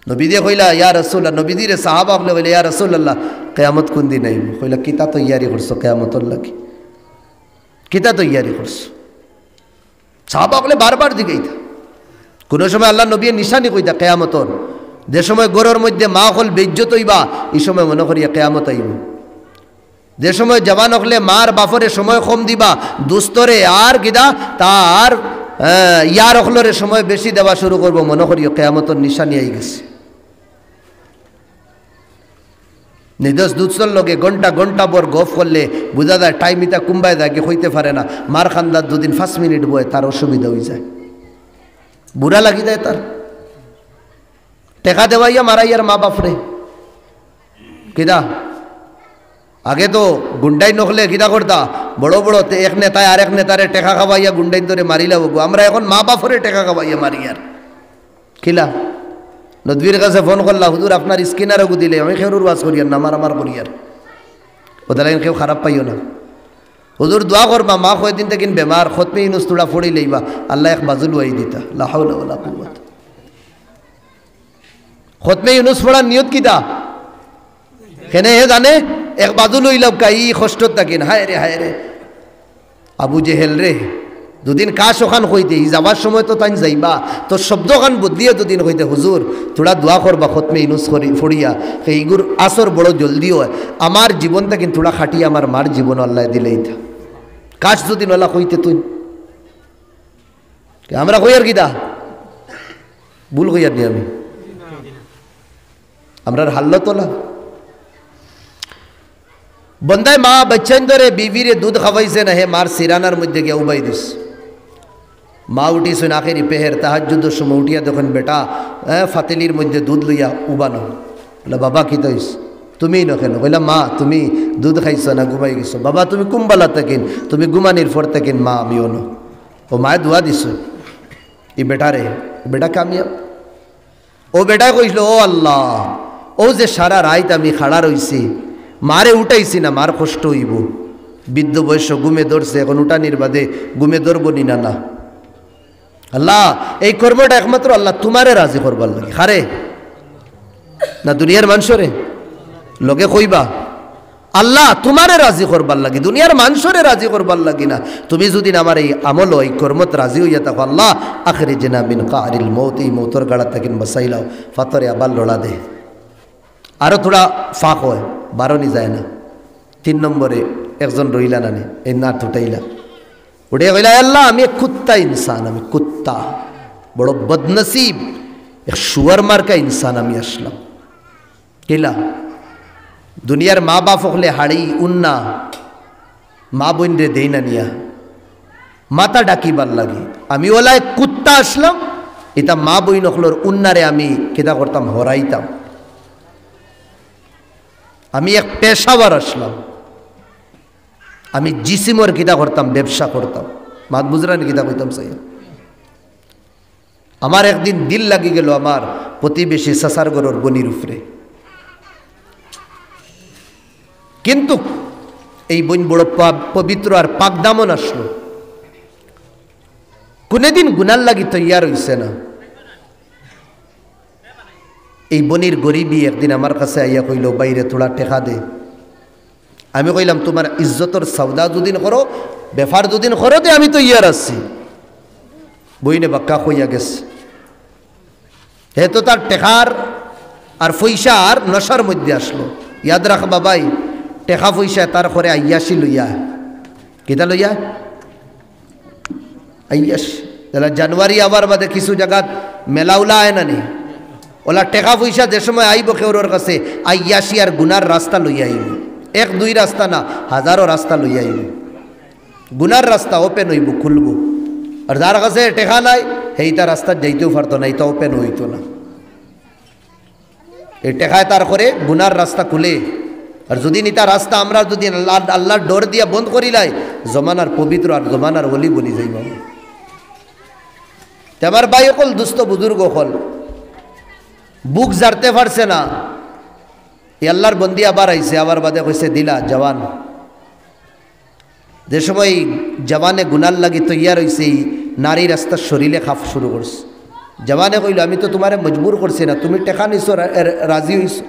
নবী দিয়ে কইলা ইয়া রাসূলুল্লাহ, নবী দিয়ে সাহাবা বলে কইলা ইয়া রাসূলুল্লাহ কিয়ামত কোন দিন আইব? কইলা কিতা তো ইয়ারি করছো কিয়ামতর লাগি, কিতা তো ইয়ারি করছো। সাহাবা বলে বারবার দিকেইতা, কোন সময় আল্লাহ নবী নিশানি কইতা কিয়ামতর, যে সময় গরুর মধ্যে মা হল বেজ্জত হইবা এই সময় মনে করিয়া কিয়ামত আইব। যে সময় জওয়ান হলে মার বাপরে সময় কম দিবা, দুস্তরে আর গিদা তার ইয়ার হলরে সময় বেশি দেওয়া শুরু করবো, মনে করিও কিয়ামতর নিশানি আই গেছে। নিদস দুধসর লগে ঘন্টা ঘন্টা পর গফ করলে বুঝা যায় টাইম ইতা কুম্বায় থাকে হইতে পারে না। মার খান্দার 2 দিন 5 মিনিট বয়ে তার অসুবিধা হয়ে যায়, বুড়া লাগি যায় তার। টেকা দেওয়াইয়া মারাইয়ার মা বাপরে কিদা আগে তো গুন্ডাই নখলে কিদা করতা বড় বড় এক নেতায় আর এক নেতারে টেকা খাওয়াইয়া গুন্ডাই ধরে মারিলা বকু। আমরা এখন মা বাপরে টেকা খাওয়াইয়া মারিয়ার কিলা। নদীর কাছে ফোন করলা হুজুর আপনার স্কিনারও দিলে আমি খেরুর ওয়াজ করিয়ার না আমার করিয়ার, ওদের কেউ খারাপ পাইও না। হুজুর দোয়া করবা মা কয়দিন থেকে বেমার খতমে ইনুস তোড়া ফড়ি লইবা, আল্লাহ এক বাজুল ওয়াই দিতা লা হাওলা ওয়ালা কুওয়াতা। খতমে ইউনুস পড়ার নিয়ত কিতা কেনে হে জানে, এক বাজু লইলাম কাই কষ্ট থাকিন। হায় রে আবু জেহেল রে 2 দিন কাশ ওখান কইতে যাবার সময় তো তাই যাইবা তো শব্দ খান বদলিয়ে 2 দিন কইতে হুজুর তোরা দোয়া করবা খতমে ইউনুস ফড়িয়া এইগুর আসর বড় জলদি হয় আমার জীবনটা কিন্তু তোরা খাটিয়ে আমার মার জীবন আল্লাহ দিলেই থা কাশ 2 দিন আল্লাহ কইতে তুই আমরা কইয়ার কিতা ভুল কইয়ার নি আমি আমরা হাল্ল তোলা বন্দায় মা বাচ্চান ধরে বিবিরে দুধ খাওয়াইছে না হে মার সিরানার মধ্যে গিয়ে উবাই দিস। মা উঠিছেন আখেরি পেহের তাহাজ্জুদের সময় উঠিয়া দেখেন বেটা ফাতেলির মধ্যে দুধ লইয়া উবানো। বলে বাবা কি তৈস তুমি না কেন? বললাম মা তুমি দুধ খাইছো না ঘুমাই গেছো। বাবা তুমি কুম্বালা থাকেন তুমি ঘুমানির পর থাকেন মা আমিও না। ও মায়ে দোয়া দিস ই বেটা রে বেটা কামিয়াব। ও বেটায় কইছিল ও আল্লাহ ও যে সারা রাইত আমি খাড়া রইছি মারে উঠাইছি না মার কষ্ট হইব বৃদ্ধ বয়স ঘুমে ধরছে এখন উঠানির বাদে ঘুমে ধরব নি না আল্লাহ এই কর্মটা একমাত্র আল্লাহ তোমারে রাজি করবার লাগে, খারে না দুনিয়ার মানুষরে লগে কইবা আল্লাহ তোমারে রাজি করবার লাগি, দুনিয়ার মানুষরে রাজি করবার লাগি না। তুমি যদি আমার এই আমল এই কর্মত রাজি হইয়া থাকো আল্লাহ আখরি জেনা বিন কারিল মৌত, এই মৌতর গাড়া থাকেন বসাইলাও ফাতরে আবার লড়া দে। আরও থোড়া ফাঁক হয়, বারণই যায় না। 3 নম্বরে একজন রইলা নানি এই না উঠাইলা, উঠে কইলা আল্লাহ আমি এক কুত্তা ইনসান, আমি কুত্তা বড় বদনসিব এক শুয়ার মার্কা ইনসান আমি আসলাম। কেলা দুনিয়ার মা বাপ হলে হাড়ি উন্না মা বোন রে দেই না নিয়া মাথা ডাকিবার লাগে, আমি ওলা এক কুত্তা আসলাম, এটা মা বইন হলোর উন্নারে আমি কেদা করতাম হরাইতাম। আমি এক পেশাওয়ার আসলাম, আমি জিসিমর কিতা করতাম ব্যবসা করতাম। মাত বুঝরানি কিতা কইতাম সাই। আমার একদিন দিল লাগি গেল আমার প্রতিবেশী সাসারগড়ের বনির উপরে, কিন্তু এই বোন বড় পবিত্র আর পাক দামন আসলো, কোনদিন গুনার লাগি তৈয়ার হইছে না। এই বনির গরিবী একদিন আমার কাছে আইয়া কইল বাইরে তোড়া টেকা দে। আমি কইলাম তোমার ইজ্জতর সৌদা দুদিন করো, বেফার দুদিন করো দে, আমি তো ইয়ার আছি। বইনে বাক্কা কইয়া গেছে, হে তো তার টেকার আর পয়সা আর নশার মধ্যে আসলো। ইয়াদ রাখ বাবাই, টেকা পয়সা তার করে আইয়াসি লইয়া, কেটা লইয়া আইয়াস। তাহলে জানুয়ারি আবার বাদে কিছু জায়গাত মেলাউলা আয় না নি, ওলা টেকা পয়সা যে সময় আইব কেউর কাছে আইয়াসি আর গুনার রাস্তা লইয়া আইব। 1-2 রাস্তা না, হাজারো রাস্তা লইয়া আইব। গুনার রাস্তা ওপেন হইব, খুলব। আর যার কাছে টেকা নাই সেইটা রাস্তা যাইতেও পারতো না, এটা ওপেন হইতো না। এই টেকায় তার করে গুনার রাস্তা খুলে। আর যদি নিতা রাস্তা আমরা যদি আল্লাহর ডোর দিয়া বন্ধ করিলাই, জমানার পবিত্র আর জমানার ওলি বলি যাইব। আমার ভাই অকল দুস্থ বুজুর্গ হল বুক জারতে পারছে না, আল্লাহর বন্দি আবার আইছে, আবার বাদে কইছে দিলা জওয়ান। যে সময় জওয়ানে গুনার লাগি তৈয়ার হইছে, নারী রাস্তা শরীরে খাপ শুরু করছে। জওয়ানে কইল আমি তো তোমারে মজবুর করছি না, তুমি টেকা নিছো রাজি হইছো,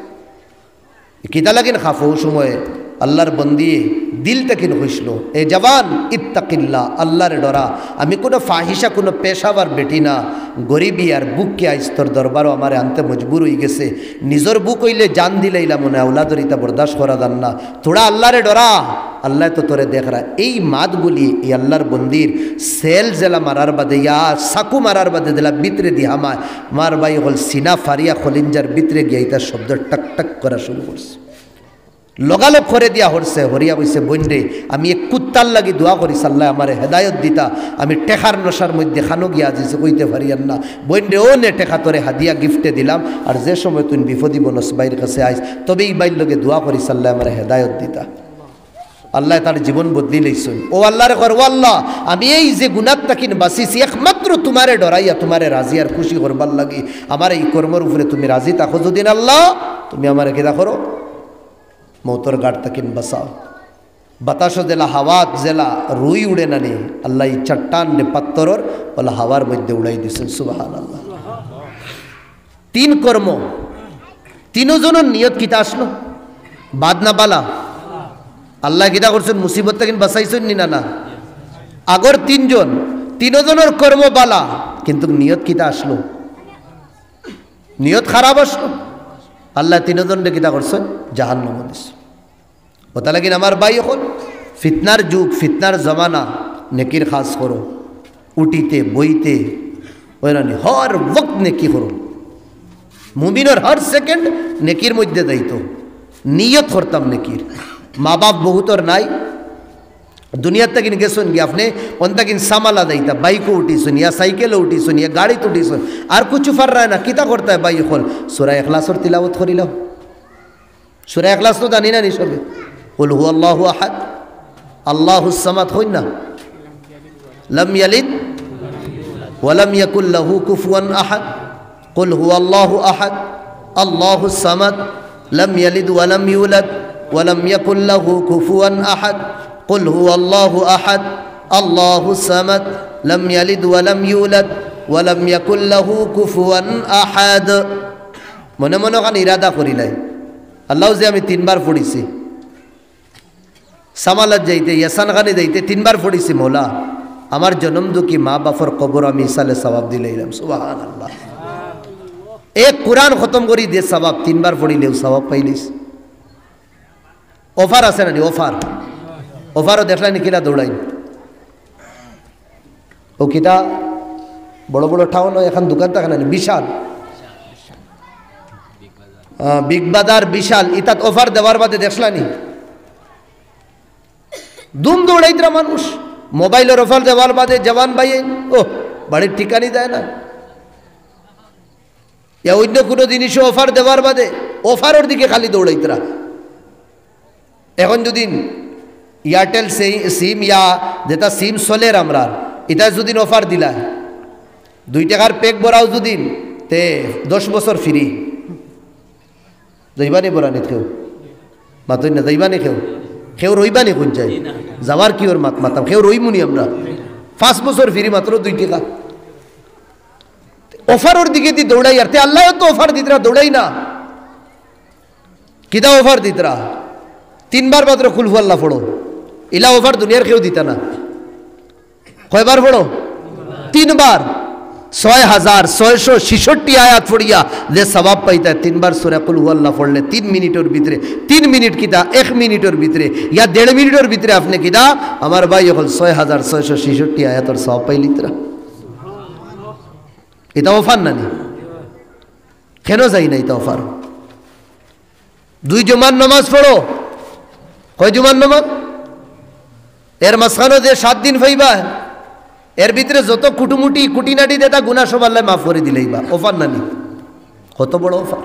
কিতা লাগিন খাফো। সময়ে আল্লাহর বন্দি দিলটা কিন হইসল, এ জওয়ান ইত্তাকিল্লাহ, আল্লাহর ডরা। আমি কোনো ফাহিসা কোনো পেশাবার বেটি না, গরিবী আর বুককে আইস্তর দরবারও আমারে আনতে মজবুর হয়ে গেছে। নিজের বুক হইলে জান দিলাইলা মনে আউলাদর ইতা বরদাস্ত করা দান না, তোরা আল্লাহরে ডরা, আল্লাহ তো তোরে দেখরা। এই মাতগুলি এই আল্লাহর বন্দির সেল জেলা মারার বাদে ইয়া সাকু মারার বাদে দিলা ভিতরে দি হামায় মার বাই হল সিনা ফারিয়া খলিঞ্জার ভিতরে গিয়ে ইতার শব্দ টাক টাক করা শুরু করছে। লগালগ করে দিয়া হরছে, হরিয়া কইছে বোন রে আমি এক কুত্তার লাগি দোয়া করি সাল্লাহ আমারে হেদায়ত দিতা, আমি টেকার নশার মধ্যে খানো গিয়া আজিছে কইতে পারিয়ান না। বোন রে ও নে টেকা তোরে হাদিয়া গিফটে দিলাম, আর যে সময় তুই বিপদি বনস বাইর কাছে আইস, তবে এই বাইর লগে দোয়া করি সাল্লাহ আমারে হেদায়ত দিতা। আল্লাহ তার জীবন বদলি লইছেন। ও আল্লাহরে কর, ও আল্লাহ আমি এই যে গুনাত তাকিন বাঁচিছি একমাত্র তোমারে ডরাইয়া তোমারে রাজি আর খুশি করবার লাগি, আমার এই কর্মের উপরে তুমি রাজি থাকো যদি আল্লাহ তুমি আমারে কেদা করো মৌতর গাড় তাকিন বাসাও। বাতাস জেলা হাওয়াত জেলা রুই উড়ে নানি আল্লাহ চট্টান নে পাত্তরর বলা হাওয়ার মধ্যে উড়াই দিছেন। সুবহানাল্লাহ। 3 কর্ম, 3 জনের নিয়ত কিতা আসলো বাদ না বালা। আল্লাহ কিতা করছেন মুসিবত তাকিন বাঁচাইছেন নি না না। আগর 3 জন, 3 জনের কর্ম বালা, কিন্তু নিয়ত কিতা আসলো, নিয়ত খারাপ আসলো। আল্লাহ 3 জনকে কিতা করছেন জাহান্নামে দিছে। ওটা লাগিন আমার ভাই এখন ফিতনার যুগ, ফিতনার জমানা, নেকির খাস করো, উঠিতে বইতে ওই না হর ওয়াক্ত নেকি করো। মুমিনের হর সেকেন্ড নেকির মধ্যে দায়িত্ব, নিয়ত করতাম নেকির। মা বাপ বহুতর নাই, দুনিয়ার তাকিন গেছেন গিয়ে আপনি অন তাকিন সামালা দাইতা, বাইকও উঠিছেন ইয়া সাইকেলও উঠিছেন ইয়া গাড়িতে উঠিছেন, আর কিছু ফার রায় না। কিতা করতে হয় ভাই এখন সূরা ইখলাসর তিলাওয়াত করিলাম। সূরা ইখলাস তো জানি না নি সবে, কুল হু আল্লাহু আহাদ আল্লাহুস সামাদ হই না, লাম ইয়ালিদ ওয়া লাম ইয়াকুল লাহু কুফুয়ান আহাদ, কুল হু আল্লাহু আহাদ আল্লাহুস সামাদ লাম ইয়ালিদ ওয়া লাম ইউলাদ ওয়া লাম ইয়াকুল লাহু কুফুয়ান আহাদ, কুল হু আল্লাহু আহাদ আল্লাহুস সামাদ লাম ইয়ালিদ ওয়া লাম ইউলাদ ওয়ালাম ইয়াকুল লাহু কুফুয়ান আহাদ। মনে মনে ওখানে ইরাদা করিলাই আল্লাহ যে আমি 3 বার পড়িছি, সামালাত যাইতে ইয়াসান খানে যাইতে 3 বার পড়িছি, মৌলা আমার জন্ম দুঃখী মা বাপর কবর আমি ইসালে সওয়াব দিলাইলাম। সুবহানাল্লাহ। এক কোরআন খতম করি দে সওয়াব 3 বার পড়িলেও সওয়াব পাইলিস। অফার আছে না? অফার অফারও দেখলেন কিনা দৌড়াই ও কিটা বড় বড় টাউন এখন দোকান থাকে না বিশাল বিগ বাজার বিশাল ইতাত অফার দেওয়ার বাদে দেখলানি দুম দৌড়াইতরা মানুষ মোবাইলের অফার দেওয়ার বাদে জওয়ান ভাই ও বাড়ির ঠিকানি দেয় না, ইয়া অন্য কোনো জিনিসও অফার দেওয়ার বাদে অফারের দিকে খালি দৌড়াইতরা। এখন যদি এয়ারটেল সিম ইয়া যেটা সিম চলের আমরা এটা যদি অফার দিলা 2 টাকার পেক বরাও যদি তে 10 বছর ফ্রি যাইবানি বরানি কেউ মাতই না যাইবানি কেউ রইবানি কোন চাই যাওয়ার কি ওর মাতাম কেউ রইমুনি আমরা 5 বছর ফ্রি মাত্র 2 টাকা অফারের দিকে দি দৌড়াই আর তে আল্লাহ তো অফার দিতরা দৌড়াই না কিদা অফার দিতরা 3 বার মাত্র কুল আল্লাহ পড়ো ইলা অফার দুনিয়ার কেউ দিতা না। কয়বার পড়ো? 3 বার। 6666 আয়াত পড়িয়া যে সওয়াব পাইতা 3 বার সূরা কুল আল্লাহ পড়লে 3 মিনিটের ভিতরে 3 মিনিট কিতা 1 মিনিটের ভিতরে ইয়া 1.5 মিনিটের ভিতরে আপনি কিতা আমার ভাই হল 6666 আয়াতের সওয়াব পাইলিতরা। এটা অফার না নি? কেন যাই না এটা অফার? 2 জুমার নামাজ পড়ো। কয় জুমার নামাজ? এর মাঝখানে যে 7 দিন পাইবা এর ভিতরে যত কুটুমুটি কুটিনাটি দেতা গুনাহ সব আল্লাহ মাফ করে দিলেই বা অফার না নি? কত বড় অফার!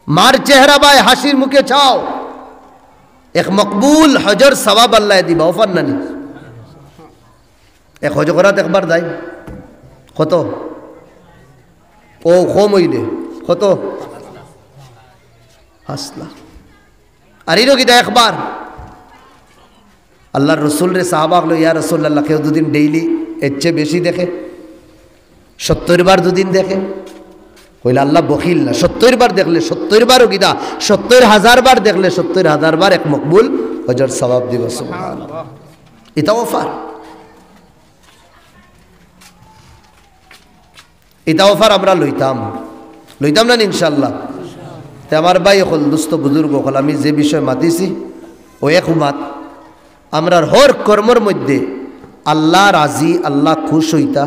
মার চেহারা বাই হাসির মুখে চাও এক মকবুল হজর সওয়াব আল্লাহ দিবা। অফার না নি? এক হজ করাত একবার যাই কত ও কম হইলে কত হাসলা আর ইনো কিতা একবার আল্লাহর রসুল রে সাহাবা হলো ইয়া রাসূলুল্লাহ কেউ 2 দিন ডেইলি এর চেয়ে বেশি দেখে 70 বার 2 দিন দেখে কইলে আল্লাহ বখিল না। 70 বার দেখলে 70 বারও কিতা 70,000 বার দেখলে 70,000 বার এক মকবুল হজর সওয়াব দিব। সুবহানাল্লাহ। এটা অফার, এটা অফার আমরা লইতাম না ইনশাআল্লাহ। তে আমার ভাই হল দুস্থ বুজুর্গ হল আমি যে বিষয় মাতিছি ও এক মাত আমরার হর কর্মর মধ্যে আল্লাহ রাজি আল্লাহ খুশ হইতা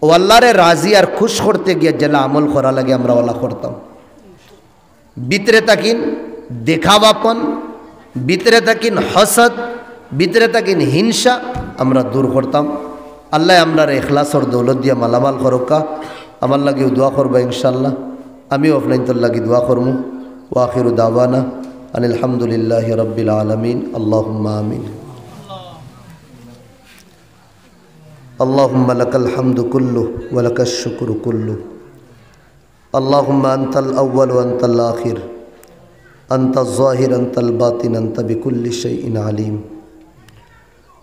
ও আল্লাহরে রাজি আর খুশ করতে গিয়ে যেটা আমল করা লাগে আমরা ওলা করতাম। ভিতরে তাকিন দেখাবাপন, ভিতরে তাকিন হসদ, ভিতরে তাকিন হিংসা আমরা দূর করতাম। আল্লাহ আমরা এখলাসর দৌলত দিয়া মালামাল করকা। আমার লাগে দোয়া করবা ইনশাল্লাহ। আমিও আপনার তোর লাগে দোয়া করবো। ও আখিরু দাওয়ানা আনিল হামদুলিল্লাহি রাব্বিল আলামিন। আল্লাহুম্মা আমিন। আল্লাহুম্মা লাকাল হামদু কুল্লুহু ওয়া লাকাশ শুকরু কুল্লুহু। আল্লাহুম্মা আনতাল আউয়াল ওয়া আনতাল আখির, আনতাজ যাহির আনতাল বাতিন, আনতা বিকুল্লি শাইইন আলিম।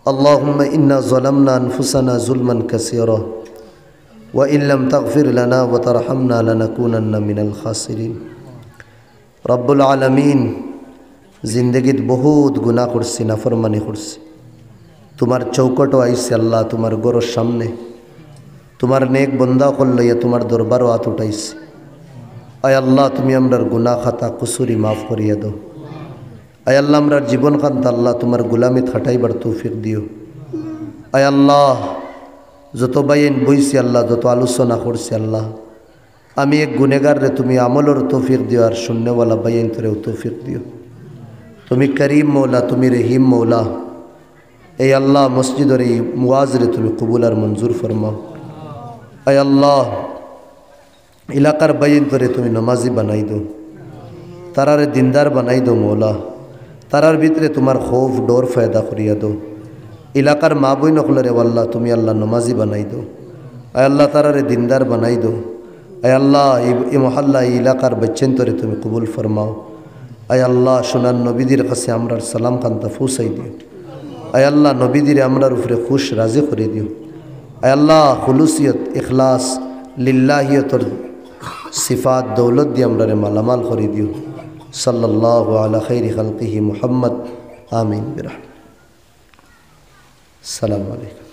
আল্লাহুম্মা ইন্না যালামনা আনফুসানা যুলমান কাসীরা ওয়া ইন লাম তাগফির লানা ওয়া তারহামনা লানাকুনান্না মিনাল খাসিরিন। রব্বুল আলামিন, জিন্দগিত বহুত গুনাহ করছি, নাফরমানি করছি। তোমার চৌকটও আইসি আল্লাহ, তোমার গরর সামনে তোমার নেক বন্দা করলইয়া তোমার দরবারও হাত উঠাইছি। আয় আল্লাহ, তুমি আমরার গুনাহ খাতা কুসুরি মাফ করিয়া দাও। আয় আল্লাহ, আমরার জীবন খান্ত আল্লাহ তোমার গুলামি খাটাইবার তৌফিক দিও। আয় আল্লাহ, যত বাইন বইছি আল্লাহ, যত আলোচনা করছি আল্লাহ, আমি এক গুনেগার রে তুমি আমলের তৌফিক দিও আর শূন্যওয়ালা বাইন তোরেও তৌফিক দিও। তুমি করিম মৌলা, তুমি রহিম মৌলা। এই আল্লাহ, মসজিদের এই মুয়াজরে তুমি কবুল আর মঞ্জুর ফরমাও। আয় আল্লাহ, এলাকার বাইন তোরে তুমি নমাজি বানাই দো, তারারে দিনদার বানাই দো মৌলা। তারার ভিতরে তোমার খৌফ ডর ফায়দা করিয়া দো। এলাকার মা বই নকলরে আল্লাহ তুমি আল্লাহ নমাজি বানাই দো। আয় আল্লাহ, তারারে দিনদার বানাই দো। আয় আল্লাহ, এই মহল্লা এই এলাকার বাচ্চেন তোরে তুমি কবুল ফরমাও। আয় আল্লাহ, সোনার নবীদের কাছে আমরার সালাম কান্তা ফুসাই দিও। আয় আল্লাহ, নবীদের আমরার উপরে খুশ রাজি করে দিও। আয় আল্লাহ খুলুসিয়ত ইখলাস লিল্লাহিয়তর সিফাত দৌলত দিয়ে আমরা রে মালামাল করে দিও। সাল্লাল্লাহু আলা খাইরি খালকিহি মুহাম্মদ আমিন বিরহমাতিহি। আসসালামু আলাইকুম।